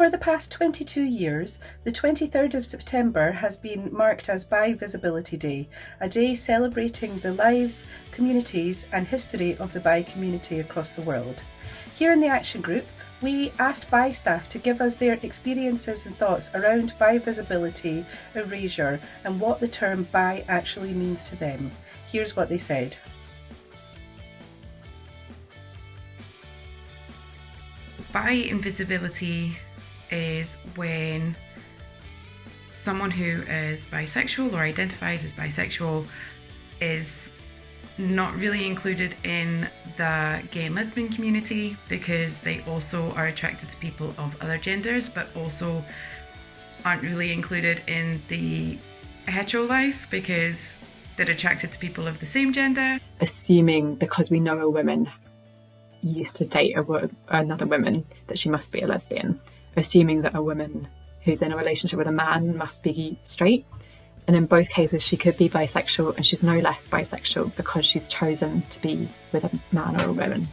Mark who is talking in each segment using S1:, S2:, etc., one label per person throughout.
S1: For the past 22 years, the 23rd of September has been marked as Bi Visibility Day, a day celebrating the lives, communities and history of the bi community across the world. Here in the Action Group, we asked Bi staff to give us their experiences and thoughts around bi visibility, erasure and what the term bi actually means to them. Here's what they said.
S2: Bi invisibility is when someone who is bisexual or identifies as bisexual is not really included in the gay and lesbian community because they also are attracted to people of other genders, but also aren't really included in the hetero life because they're attracted to people of the same gender.
S3: Assuming because we know a woman used to date another woman that she must be a lesbian, assuming that a woman who's in a relationship with a man must be straight. And in both cases, she could be bisexual, and she's no less bisexual because she's chosen to be with a man or a woman.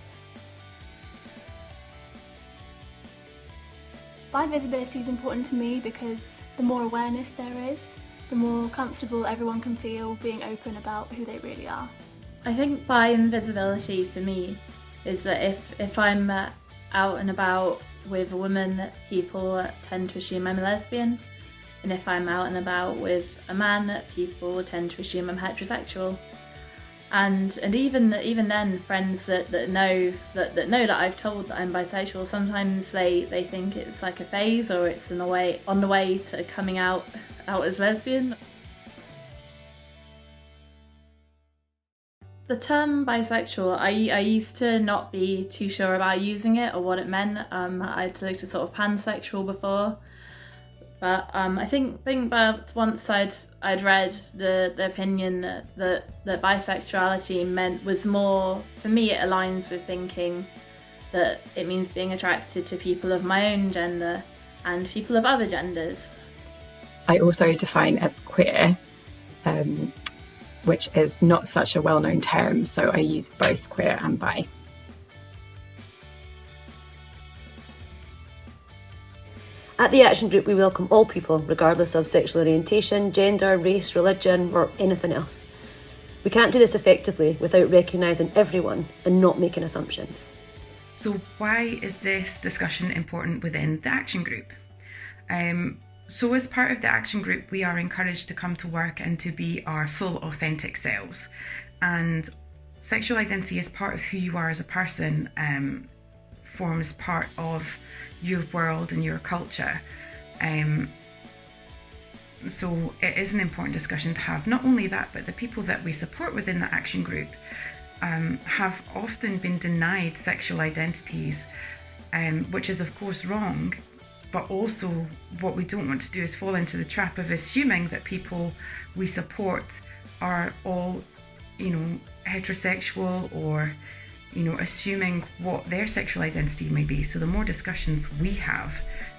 S4: Bi visibility is important to me because the more awareness there is, the more comfortable everyone can feel being open about who they really are.
S5: I think bi invisibility for me is that if I'm out and about with a woman, people tend to assume I'm a lesbian, and if I'm out and about with a man, people tend to assume I'm heterosexual. And even then, friends that know that I've told that I'm bisexual, sometimes they think it's like a phase or it's on the way to coming out as lesbian. The term bisexual, I used to not be too sure about using it or what it meant. I'd looked at sort of pansexual before, but I think about once I'd read the opinion that bisexuality was more, for me it aligns with thinking that it means being attracted to people of my own gender and people of other genders.
S3: I also define as queer, which is not such a well-known term, so I use both queer and bi.
S6: At the Action Group, we welcome all people, regardless of sexual orientation, gender, race, religion, or anything else. We can't do this effectively without recognising everyone and not making assumptions.
S2: So why is this discussion important within the Action Group? So as part of the Action Group, we are encouraged to come to work and to be our full authentic selves. And sexual identity is part of who you are as a person, forms part of your world and your culture. So it is an important discussion to have. Not only that, but the people that we support within the Action Group have often been denied sexual identities, which is of course wrong. But also what we don't want to do is fall into the trap of assuming that people we support are all, heterosexual or, assuming what their sexual identity may be. So the more discussions we have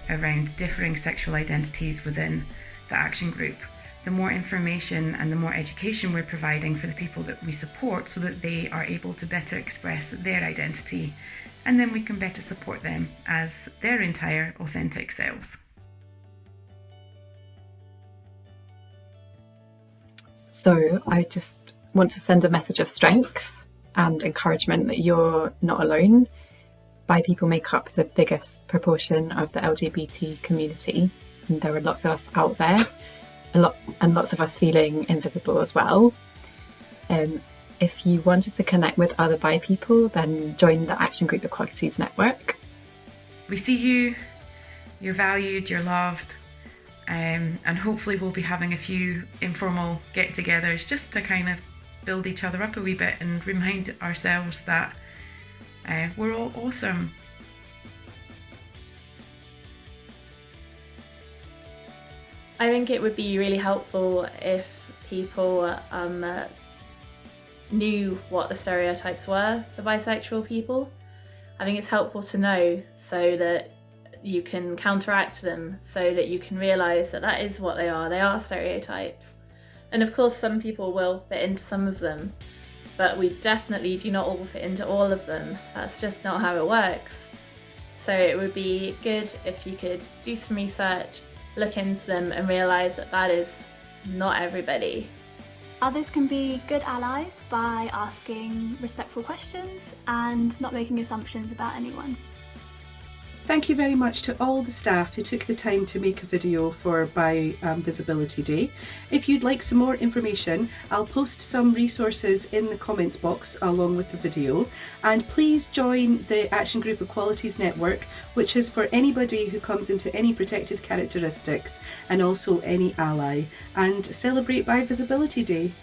S2: around differing sexual identities within the Action Group, the more information and the more education we're providing for the people that we support so that they are able to better express their identity, and then we can better support them as their entire authentic selves.
S3: So I just want to send a message of strength and encouragement that you're not alone. Bi people make up the biggest proportion of the LGBT community, and there are lots of us out there, and lots of us feeling invisible as well. If you wanted to connect with other bi people, then join the Action Group Equalities Network.
S2: We see you, you're valued, you're loved, and hopefully we'll be having a few informal get-togethers just to kind of build each other up a wee bit and remind ourselves that we're all awesome.
S5: I think it would be really helpful if people knew what the stereotypes were for bisexual people. I think it's helpful to know so that you can counteract them, so that you can realise that that is what they are stereotypes. And of course some people will fit into some of them, but we definitely do not all fit into all of them. That's just not how it works. So it would be good if you could do some research, look into them and realise that that is not everybody.
S4: Others can be good allies by asking respectful questions and not making assumptions about anyone.
S1: Thank you very much to all the staff who took the time to make a video for Bi Visibility Day. If you'd like some more information, I'll post some resources in the comments box along with the video. And please join the Action Group Equalities Network, which is for anybody who comes into any protected characteristics and also any ally. And celebrate Bi Visibility Day.